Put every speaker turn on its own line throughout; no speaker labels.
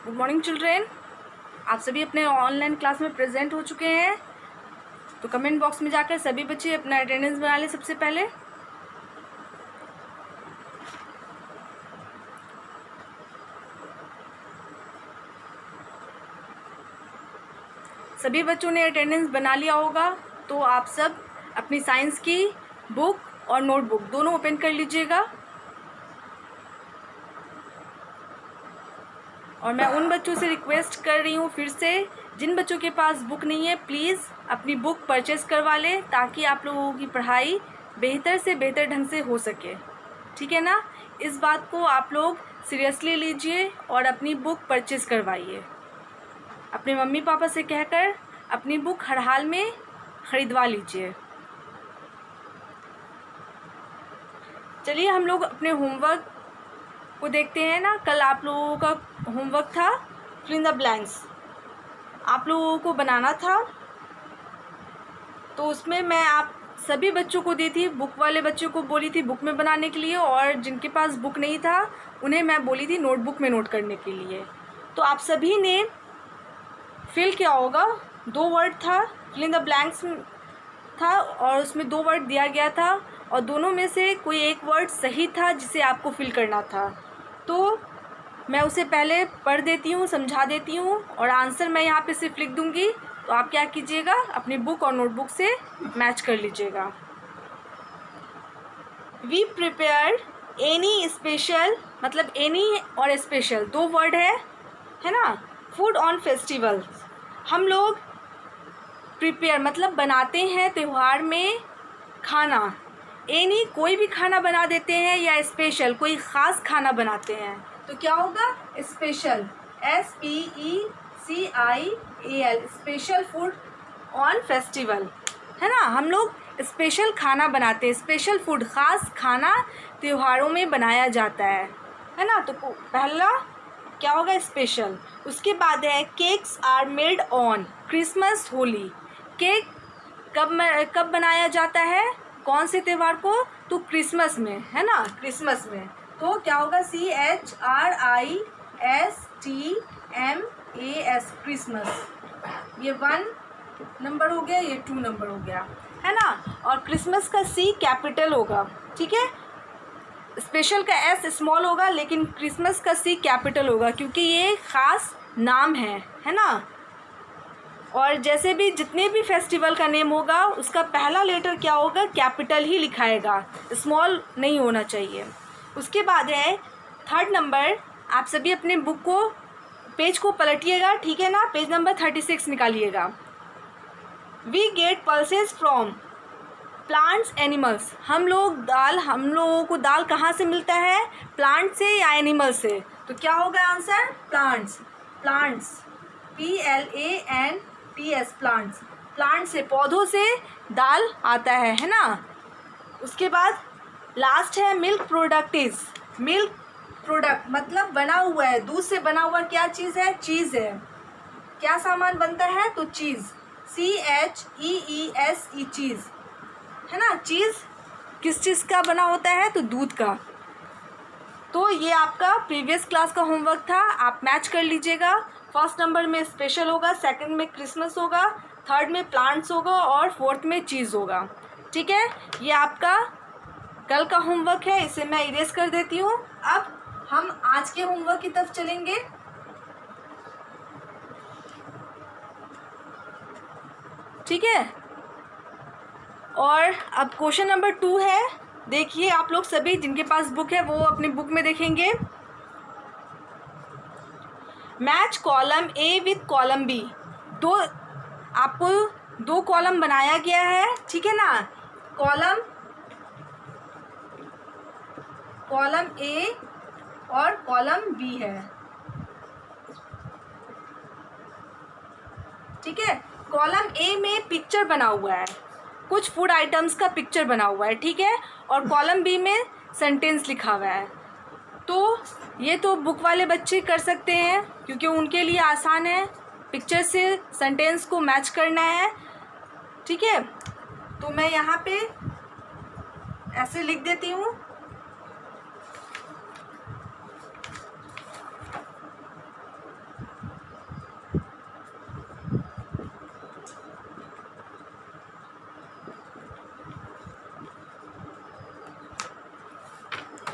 Good morning children. आप सभी अपने ऑनलाइन क्लास में प्रेजेंट हो चुके हैं, तो कमेंट बॉक्स में जाकर सभी बच्चे अपना अटेंडेंस बना लें। सबसे पहले सभी बच्चों ने अटेंडेंस बना लिया होगा, तो आप सब अपनी साइंस की बुक और नोटबुक दोनों ओपन कर लीजिएगा। और मैं उन बच्चों से रिक्वेस्ट कर रही हूँ फिर से, जिन बच्चों के पास बुक नहीं है प्लीज़ अपनी बुक परचेज़ करवा लें, ताकि आप लोगों की पढ़ाई बेहतर से बेहतर ढंग से हो सके। ठीक है ना? इस बात को आप लोग सीरियसली लीजिए और अपनी बुक परचेज़ करवाइए। अपने मम्मी पापा से कहकर अपनी बुक हर हाल में ख़रीदवा लीजिए। चलिए हम लोग अपने होमवर्क को देखते हैं ना। कल आप लोगों का होमवर्क था फिल इन द ब्लैंक्स, आप लोगों को बनाना था। तो उसमें मैं आप सभी बच्चों को दी थी, बुक वाले बच्चों को बोली थी बुक में बनाने के लिए, और जिनके पास बुक नहीं था उन्हें मैं बोली थी नोटबुक में नोट करने के लिए। तो आप सभी ने फिल किया होगा। 2 वर्ड था, फिल इन द ब्लैंक्स था, और उसमें 2 वर्ड दिया गया था, और दोनों में से कोई एक वर्ड सही था जिसे आपको फिल करना था। तो मैं उसे पहले पढ़ देती हूँ, समझा देती हूँ, और आंसर मैं यहाँ पे सिर्फ लिख दूँगी। तो आप क्या कीजिएगा, अपनी बुक और नोटबुक से मैच कर लीजिएगा। वी प्रिपेयर्ड एनी स्पेशल, मतलब एनी और स्पेशल 2 वर्ड है ना। फूड ऑन फेस्टिवल, हम लोग प्रिपेयर मतलब बनाते हैं त्यौहार में खाना। एनी कोई भी खाना बना देते हैं, या स्पेशल कोई ख़ास खाना बनाते हैं, तो क्या होगा special, SPECIAL, special food on festival, है ना। हम लोग स्पेशल खाना बनाते हैं, स्पेशल फूड ख़ास खाना त्योहारों में बनाया जाता है ना। तो पहला क्या होगा स्पेशल। उसके बाद है cakes are made on Christmas Holi. Cake कब बनाया जाता है, कौन से त्यौहार को, तो क्रिसमस में, है ना, क्रिसमस में। तो क्या होगा CHRISTMAS, क्रिसमस। ये 1 नंबर हो गया, ये 2 नंबर हो गया, है ना। और क्रिसमस का C कैपिटल होगा, ठीक है। स्पेशल का S स्मॉल होगा, लेकिन क्रिसमस का C कैपिटल होगा, क्योंकि ये ख़ास नाम है ना। और जैसे भी जितने भी फेस्टिवल का नेम होगा उसका पहला लेटर क्या होगा, कैपिटल ही लिखाएगा, स्मॉल नहीं होना चाहिए। उसके बाद है 3rd नंबर। आप सभी अपने बुक को पेज को पलटिएगा, ठीक है ना। पेज नंबर 36 निकालिएगा। We get pulses from plants animals, हम लोगों को दाल कहाँ से मिलता है, प्लांट से या एनिमल से। तो क्या होगा आंसर, प्लांट्स। PLANTS, प्लांट से, पौधों से दाल आता है ना। उसके बाद लास्ट है मिल्क प्रोडक्टिव। मिल्क प्रोडक्ट मतलब बना हुआ है, दूध से बना हुआ क्या चीज़ है, चीज़ है। क्या सामान बनता है, तो चीज़, CHEESE, चीज़, है ना। चीज़ किस चीज़ का बना होता है, तो दूध का। तो ये आपका प्रीवियस क्लास का होमवर्क था, आप मैच कर लीजिएगा। 1st नंबर में स्पेशल होगा, 2nd में क्रिसमस होगा, 3rd में प्लांट्स होगा, और 4th में चीज़ होगा, ठीक है। ये आपका कल का होमवर्क है, इसे मैं इरेज कर देती हूँ। अब हम आज के होमवर्क की तरफ चलेंगे। ठीक है, और अब क्वेश्चन नंबर 2 है। देखिए आप लोग सभी जिनके पास बुक है वो अपनी बुक में देखेंगे। Match column A with column B, आपको 2 कॉलम बनाया गया है, ठीक है ना। कॉलम A और कॉलम B है, ठीक है। कॉलम A में पिक्चर बना हुआ है, कुछ फूड आइटम्स का पिक्चर बना हुआ है, ठीक है। और कॉलम B में सेंटेंस लिखा हुआ है। तो ये तो बुक वाले बच्चे कर सकते हैं, क्योंकि उनके लिए आसान है, पिक्चर से सेंटेंस को मैच करना है, ठीक है। तो मैं यहाँ पे ऐसे लिख देती हूँ।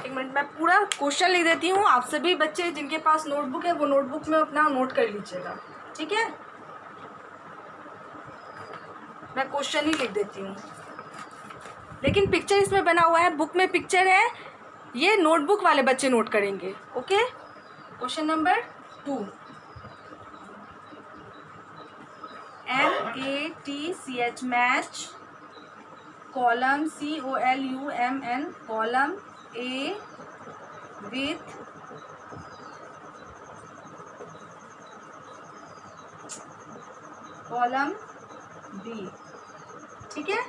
एक मिनट मैं पूरा क्वेश्चन लिख देती हूँ। आप सभी बच्चे जिनके पास नोटबुक है वो नोटबुक में अपना नोट कर लीजिएगा, ठीक है। मैं क्वेश्चन ही लिख देती हूँ, लेकिन पिक्चर इसमें बना हुआ है, बुक में पिक्चर है, ये नोटबुक वाले बच्चे नोट करेंगे। Okay, question number 2, MATCH match, column COLUMN column A with column B, ठीक है।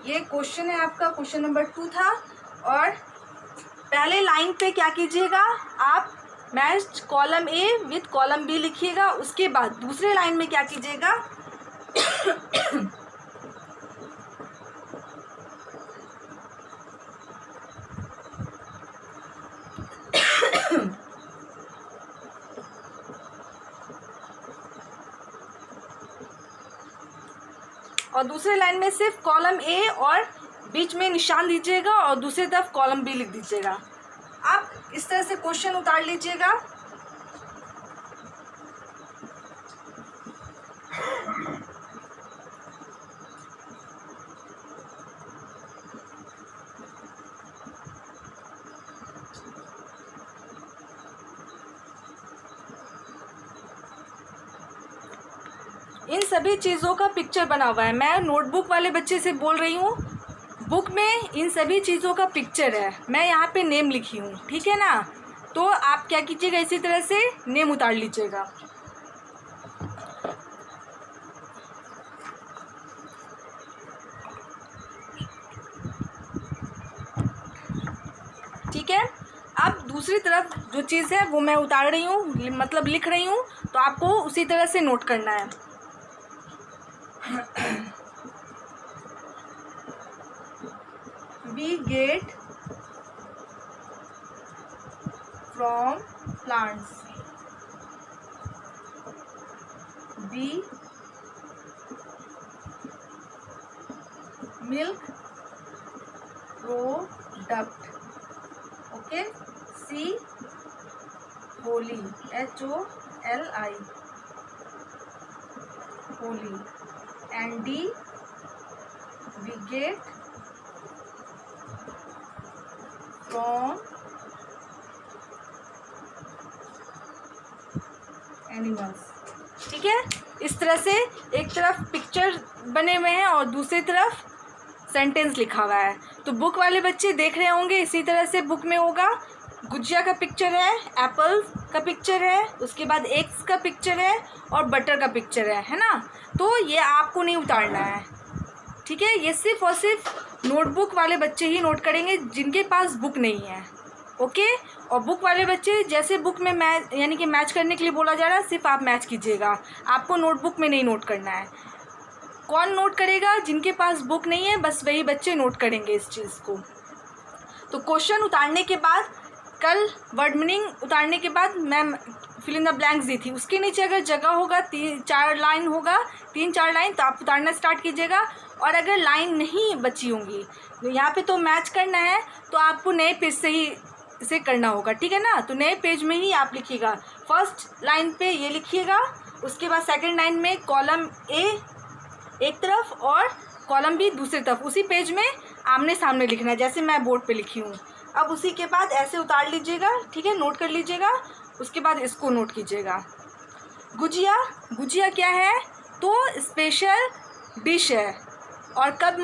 ये क्वेश्चन है आपका, क्वेश्चन नंबर 2 था। और पहले लाइन पे क्या कीजिएगा, आप match column A with column B लिखिएगा। उसके बाद दूसरे लाइन में क्या कीजिएगा और दूसरे लाइन में सिर्फ कॉलम A और बीच में निशान दीजिएगा और दूसरी तरफ कॉलम B लिख दीजिएगा। आप इस तरह से क्वेश्चन उतार लीजिएगा। इन सभी चीज़ों का पिक्चर बना हुआ है। मैं नोटबुक वाले बच्चे से बोल रही हूँ, बुक में इन सभी चीज़ों का पिक्चर है। मैं यहाँ पे नेम लिखी हूँ, ठीक है ना। तो आप क्या कीजिएगा, इसी तरह से नेम उतार लीजिएगा। ठीक है, अब दूसरी तरफ जो चीज़ है वो मैं उतार रही हूँ, मतलब लिख रही हूँ, तो आपको उसी तरह से नोट करना है। We get from plants. B milk product. Okay. C holy, HOLI, holy. And D we get from animals. ठीक है, इस तरह से एक तरफ पिक्चर बने हुए हैं और दूसरी तरफ सेंटेंस लिखा हुआ है। तो बुक वाले बच्चे देख रहे होंगे, इसी तरह से बुक में होगा। गुजिया का पिक्चर है, एप्पल का पिक्चर है, उसके बाद एग्स का पिक्चर है और बटर का पिक्चर है ना। तो ये आपको नहीं उतारना है, ठीक है। ये सिर्फ और सिर्फ नोटबुक वाले बच्चे ही नोट करेंगे जिनके पास बुक नहीं है। ओके, और बुक वाले बच्चे जैसे बुक में मैच यानी कि मैच करने के लिए बोला जा रहा है, सिर्फ आप मैच कीजिएगा, आपको नोटबुक में नहीं नोट करना है। कौन नोट करेगा? जिनके पास बुक नहीं है, बस वही बच्चे नोट करेंगे इस चीज़ को। तो क्वेश्चन उतारने के बाद, कल वर्ड मीनिंग उतारने के बाद मैं फिल इन द ब्लैंक्स दी थी, उसके नीचे अगर जगह होगा 3-4 लाइन होगा, 3-4 लाइन, तो आप उतारना स्टार्ट कीजिएगा। और अगर लाइन नहीं बची होंगी, यहाँ पे तो मैच करना है, तो आपको नए पेज से ही इसे करना होगा, ठीक है ना। तो नए पेज में ही आप लिखिएगा। फर्स्ट लाइन पे ये लिखिएगा, उसके बाद सेकंड लाइन में कॉलम ए एक तरफ और कॉलम बी दूसरी तरफ, उसी पेज में आमने सामने लिखना है, जैसे मैं बोर्ड पे लिखी हूँ। अब उसी के बाद ऐसे उतार लीजिएगा, ठीक है, नोट कर लीजिएगा। उसके बाद इसको नोट कीजिएगा। गुजिया, गुजिया क्या है? तो स्पेशल डिश है। और कब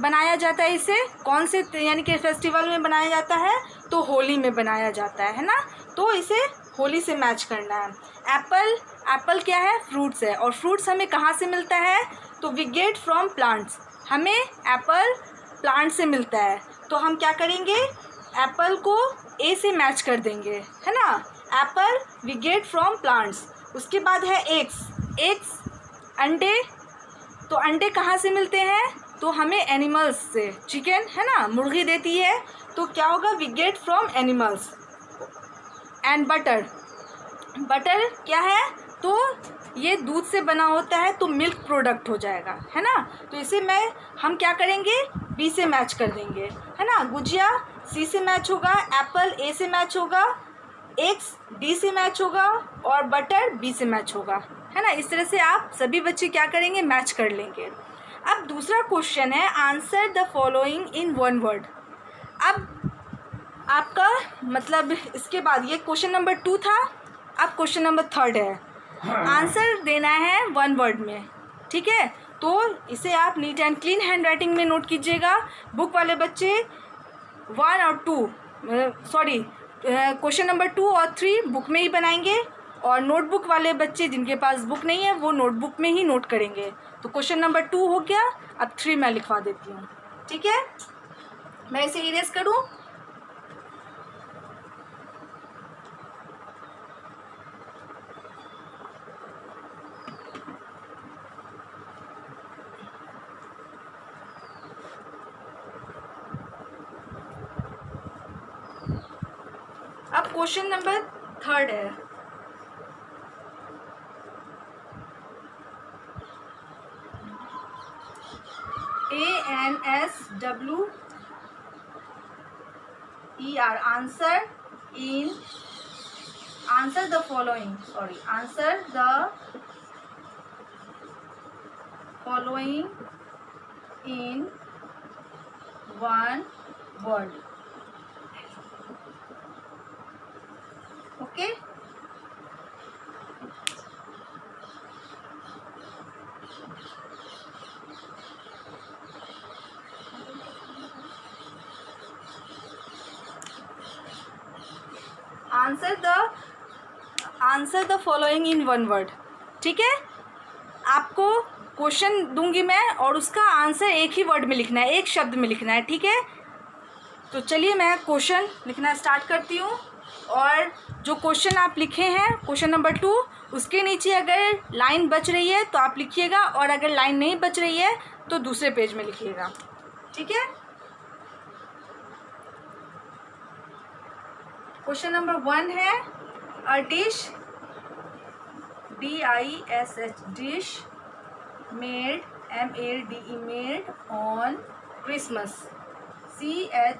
बनाया जाता है इसे? कौन से यानी कि फेस्टिवल में बनाया जाता है? तो होली में बनाया जाता है ना। तो इसे होली से मैच करना है। एप्पल, एप्पल क्या है? फ्रूट्स है। और फ्रूट्स हमें कहाँ से मिलता है? तो वी गेट फ्रॉम प्लांट्स। हमें एप्पल प्लांट से मिलता है। तो हम क्या करेंगे? एप्पल को ए से मैच कर देंगे, है ना। Apple we get from plants. उसके बाद है एग्स, एग्स अंडे। तो अंडे कहाँ से मिलते हैं? तो हमें एनिमल्स से, चिकन है ना, मुर्गी देती है, तो क्या होगा? We get from animals. And butter, butter क्या है? तो ये दूध से बना होता है तो मिल्क प्रोडक्ट हो जाएगा, है ना। तो इसे हम क्या करेंगे, बी से मैच कर देंगे, है ना। गुजिया सी से मैच होगा, एप्पल ए से मैच होगा, एग्स डी से मैच होगा और बटर बी से मैच होगा, है ना। इस तरह से आप सभी बच्चे क्या करेंगे, मैच कर लेंगे। अब दूसरा क्वेश्चन है, answer the following in one word. अब आपका मतलब इसके बाद ये क्वेश्चन नंबर 2 था, अब क्वेश्चन नंबर 3 है। आंसर देना है वन वर्ड में, ठीक है। तो इसे आप neat and clean hand writing में नोट कीजिएगा। बुक वाले बच्चे 1 और 2 क्वेश्चन नंबर 2 और 3 बुक में ही बनाएंगे, और नोटबुक वाले बच्चे जिनके पास बुक नहीं है वो नोटबुक में ही नोट करेंगे। तो क्वेश्चन नंबर 2 हो गया, अब 3 मैं लिखवा देती हूँ, ठीक है। मैं इसे इरेज करूँ, अब क्वेश्चन नंबर 3 है। ANSWER, answer the following in one word, okay। Answer the following in one word, ठीक है। आपको क्वेश्चन दूंगी मैं और उसका आंसर एक ही वर्ड में लिखना है, एक शब्द में लिखना है, ठीक है। तो चलिए मैं क्वेश्चन लिखना स्टार्ट करती हूँ। और जो क्वेश्चन आप लिखे हैं क्वेश्चन नंबर 2, उसके नीचे अगर लाइन बच रही है तो आप लिखिएगा, और अगर लाइन नहीं बच रही है तो दूसरे पेज में लिखिएगा, ठीक है। क्वेश्चन नंबर 1 है, अ dish DISH dish made MADE made on Christmas CHRISTMAS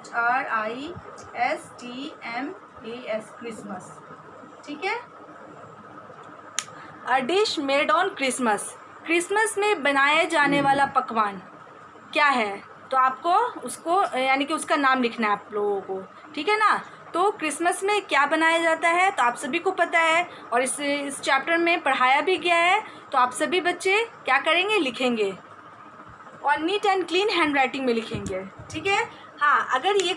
Christmas, ठीक है। अ dish made on Christmas, Christmas में बनाए जाने वाला पकवान क्या है, तो आपको उसको यानी कि उसका नाम लिखना है आप लोगों को, ठीक है ना। तो क्रिसमस में क्या बनाया जाता है तो आप सभी को पता है, और इस चैप्टर में पढ़ाया भी गया है। तो आप सभी बच्चे क्या करेंगे, लिखेंगे, और neat and clean hand writing में लिखेंगे, ठीक है। हाँ, अगर ये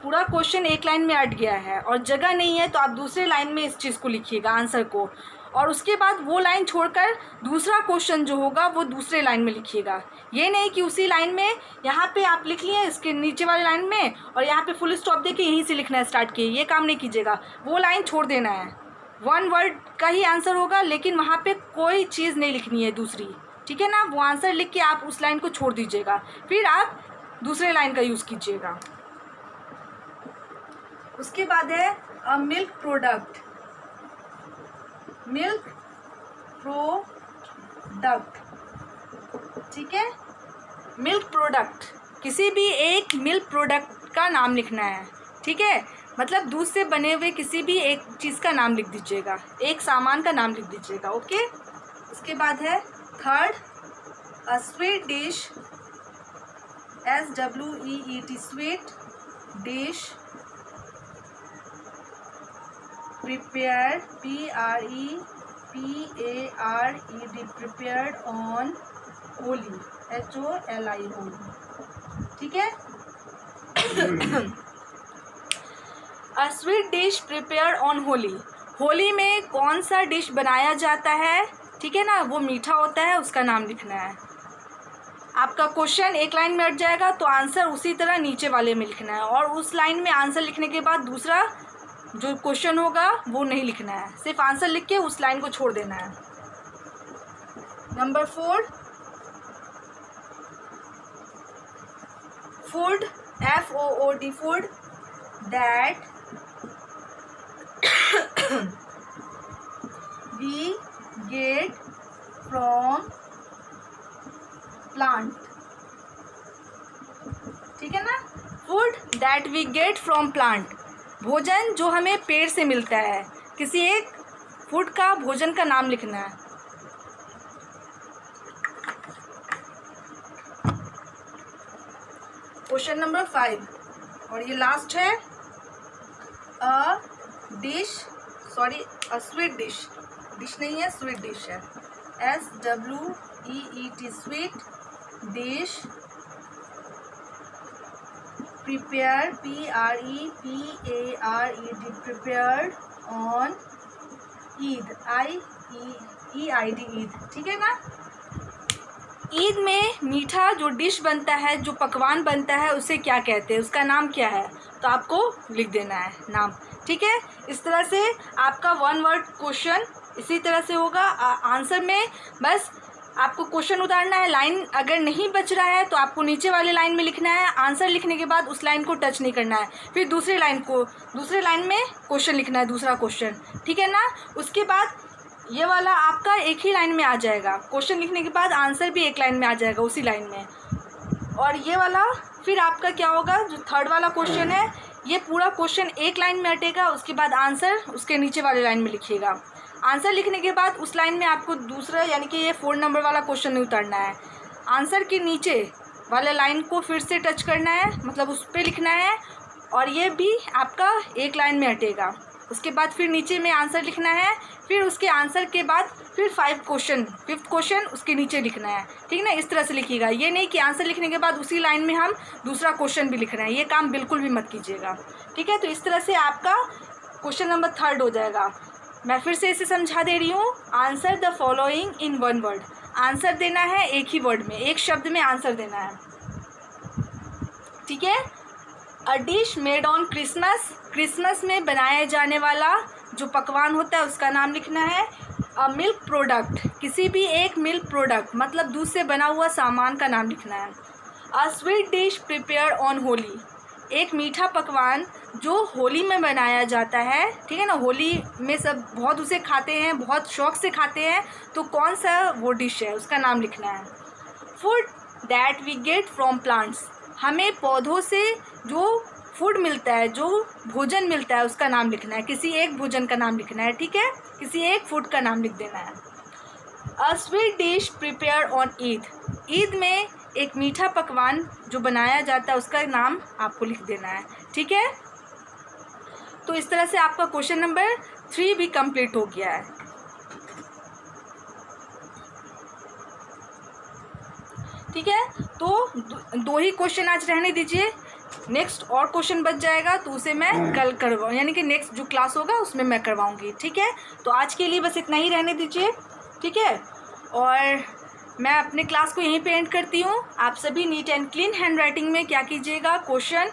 पूरा क्वेश्चन एक लाइन में अट गया है और जगह नहीं है तो आप दूसरे लाइन में इस चीज़ को लिखिएगा, आंसर को, और उसके बाद वो लाइन छोड़कर दूसरा क्वेश्चन जो होगा वो दूसरे लाइन में लिखिएगा। ये नहीं कि उसी लाइन में यहाँ पे आप लिख लिए इसके नीचे वाली लाइन में और यहाँ पे फुल स्टॉप देके यहीं से लिखना स्टार्ट किए, ये काम नहीं कीजिएगा। वो लाइन छोड़ देना है, वन वर्ड का ही आंसर होगा, लेकिन वहाँ पे कोई चीज़ नहीं लिखनी है दूसरी, ठीक है ना। वो आंसर लिख के आप उस लाइन को छोड़ दीजिएगा, फिर आप दूसरे लाइन का यूज़ कीजिएगा। उसके बाद है अ मिल्क प्रोडक्ट, ठीक है। मिल्क प्रोडक्ट, किसी भी एक मिल्क प्रोडक्ट का नाम लिखना है, ठीक है। मतलब दूध से बने हुए किसी भी एक चीज़ का नाम लिख दीजिएगा, एक सामान का नाम लिख दीजिएगा, ओके। उसके बाद है 3rd, a sweet dish SWEET sweet dish prepared PREPARED prepared on Holi HOLI Holi, ठीक है। A sweet dish prepare on Holi, Holi में कौन सा डिश बनाया जाता है, ठीक है ना, वो मीठा होता है, उसका नाम लिखना है। आपका क्वेश्चन एक लाइन में अट जाएगा तो आंसर उसी तरह नीचे वाले में लिखना है, और उस लाइन में आंसर लिखने के बाद दूसरा जो क्वेश्चन होगा वो नहीं लिखना है, सिर्फ आंसर लिख के उस लाइन को छोड़ देना है। Number 4, food FOOD food that we get from plant, ठीक है ना। Food that we get from plant, भोजन जो हमें पेड़ से मिलता है। किसी एक फूड का, भोजन का नाम लिखना है। क्वेश्चन नंबर 5 और ये लास्ट है। अ स्वीट डिश, डिश नहीं है, स्वीट डिश है। SWEET, sweet dish, prepare, PREPARED, prepared on Eid, EID, Eid, ठीक है ना। ईद में मीठा जो डिश बनता है, जो पकवान बनता है, उसे क्या कहते हैं, उसका नाम क्या है, तो आपको लिख देना है नाम, ठीक है। इस तरह से आपका 1 वर्ड क्वेश्चन इसी तरह से होगा। आंसर में बस आपको क्वेश्चन उतारना है। लाइन अगर नहीं बच रहा है तो आपको नीचे वाले लाइन में लिखना है। आंसर लिखने के बाद उस लाइन को टच नहीं करना है। फिर दूसरे लाइन में क्वेश्चन लिखना है, दूसरा क्वेश्चन, ठीक है ना। उसके बाद ये वाला आपका एक ही लाइन में आ जाएगा। क्वेश्चन लिखने के बाद आंसर भी एक लाइन में आ जाएगा, उसी लाइन में। और ये वाला फिर आपका क्या होगा, जो थर्ड वाला क्वेश्चन है, ये पूरा क्वेश्चन एक लाइन में अटेगा। उसके बाद आंसर उसके नीचे वाले लाइन में लिखिएगा। आंसर लिखने के बाद उस लाइन में आपको दूसरा, यानी कि ये 4 नंबर वाला क्वेश्चन नहीं उतारना है। आंसर के नीचे वाले लाइन को फिर से टच करना है, मतलब उस पर लिखना है, और ये भी आपका एक लाइन में अटेगा। उसके बाद फिर नीचे में आंसर लिखना है। फिर उसके आंसर के बाद फिर 5th क्वेश्चन उसके नीचे लिखना है, ठीक ना। इस तरह से लिखिएगा। ये नहीं कि आंसर लिखने के बाद उसी लाइन में हम दूसरा क्वेश्चन भी लिख रहे हैं, ये काम बिल्कुल भी मत कीजिएगा, ठीक है। तो इस तरह से आपका क्वेश्चन नंबर 3 हो जाएगा। मैं फिर से इसे समझा दे रही हूँ। Answer the following in 1 word, answer देना है एक ही वर्ड में, एक शब्द में आंसर देना है, ठीक है। अ dish made on Christmas, Christmas में बनाया जाने वाला जो पकवान होता है उसका नाम लिखना है। अ मिल्क प्रोडक्ट, किसी भी एक मिल्क प्रोडक्ट मतलब दूध से बना हुआ सामान का नाम लिखना है। A sweet dish prepare on Holi, एक मीठा पकवान जो होली में बनाया जाता है, ठीक है ना। होली में सब बहुत उसे खाते हैं, बहुत शौक से खाते हैं, तो कौन सा वो डिश है उसका नाम लिखना है। Food that we get from plants, हमें पौधों से जो फूड मिलता है, जो भोजन मिलता है, उसका नाम लिखना है। किसी एक भोजन का नाम लिखना है, ठीक है। किसी एक फूड का नाम लिख देना है। A sweet dish prepare on Eid, Eid में एक मीठा पकवान जो बनाया जाता है उसका नाम आपको लिख देना है, ठीक है। तो इस तरह से आपका क्वेश्चन नंबर 3 भी कंप्लीट हो गया है, ठीक है। तो 2 ही क्वेश्चन आज रहने दीजिए। नेक्स्ट और क्वेश्चन बच जाएगा तो उसे मैं कल करवाऊँ, यानी कि नेक्स्ट जो क्लास होगा उसमें मैं करवाऊँगी, ठीक है। तो आज के लिए बस इतना ही रहने दीजिए, ठीक है। और मैं अपने क्लास को यहीं पे एंड करती हूँ। आप सभी neat and clean hand writing में क्या कीजिएगा, क्वेश्चन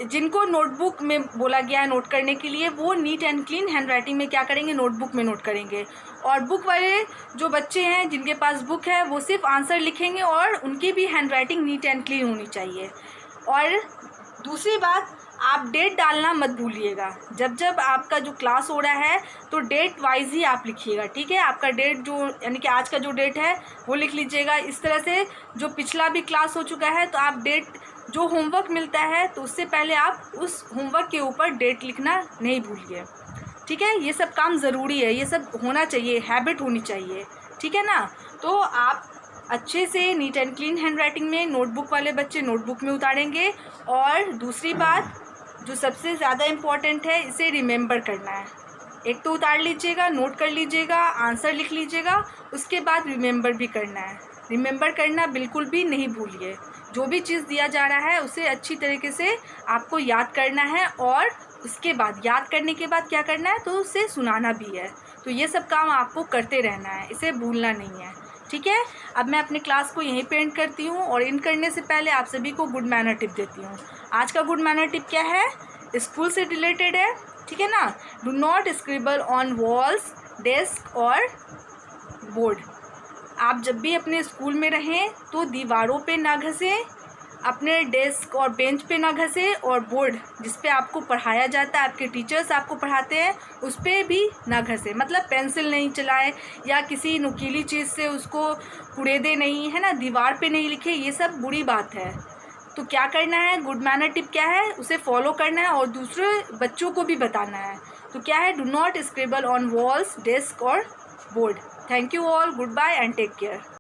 जिनको नोटबुक में बोला गया है नोट करने के लिए, वो neat and clean hand writing में क्या करेंगे, नोटबुक में नोट करेंगे। और बुक वाले जो बच्चे हैं जिनके पास बुक है वो सिर्फ आंसर लिखेंगे, और उनकी भी hand writing neat and clean होनी चाहिए। और दूसरी बात, आप डेट डालना मत भूलिएगा। जब आपका जो क्लास हो रहा है तो डेट वाइज ही आप लिखिएगा, ठीक है। आपका डेट जो, यानी कि आज का जो डेट है वो लिख लीजिएगा। इस तरह से जो पिछला भी क्लास हो चुका है तो आप डेट, जो होमवर्क मिलता है तो उससे पहले आप उस होमवर्क के ऊपर डेट लिखना नहीं भूलिए, ठीक है। ये सब काम ज़रूरी है, ये सब होना चाहिए, हैबिट होनी चाहिए, ठीक है ना। तो आप अच्छे से neat and clean hand writing में नोटबुक वाले बच्चे नोटबुक में उतारेंगे। और दूसरी बात जो सबसे ज़्यादा इम्पॉर्टेंट है, इसे रिमेंबर करना है। एक तो उतार लीजिएगा, नोट कर लीजिएगा, आंसर लिख लीजिएगा, उसके बाद रिमेंबर भी करना है। रिमेंबर करना बिल्कुल भी नहीं भूलिए। जो भी चीज़ दिया जा रहा है उसे अच्छी तरीके से आपको याद करना है, और उसके बाद याद करने के बाद क्या करना है, तो उसे सुनाना भी है। तो ये सब काम आपको करते रहना है, इसे भूलना नहीं है, ठीक है। अब मैं अपने क्लास को यहीं पे एंड करती हूँ, और एंड करने से पहले आप सभी को गुड मैनर टिप देती हूँ। आज का गुड मैनर टिप क्या है, स्कूल से रिलेटेड है, ठीक है ना। Do not scribble on walls, desk और बोर्ड। आप जब भी अपने स्कूल में रहें तो दीवारों पे ना घसें, अपने डेस्क और बेंच पे ना घसे, और बोर्ड जिस पे आपको पढ़ाया जाता है, आपके टीचर्स आपको पढ़ाते हैं, उस पर भी ना घसे। मतलब पेंसिल नहीं चलाएं या किसी नुकीली चीज़ से उसको कुरेदे नहीं, है ना, दीवार पे नहीं लिखे, ये सब बुरी बात है। तो क्या करना है, गुड मैनर टिप क्या है, उसे फॉलो करना है और दूसरे बच्चों को भी बताना है। तो क्या है, do not scribble on walls, desk और board. Thank you all, goodbye and take care.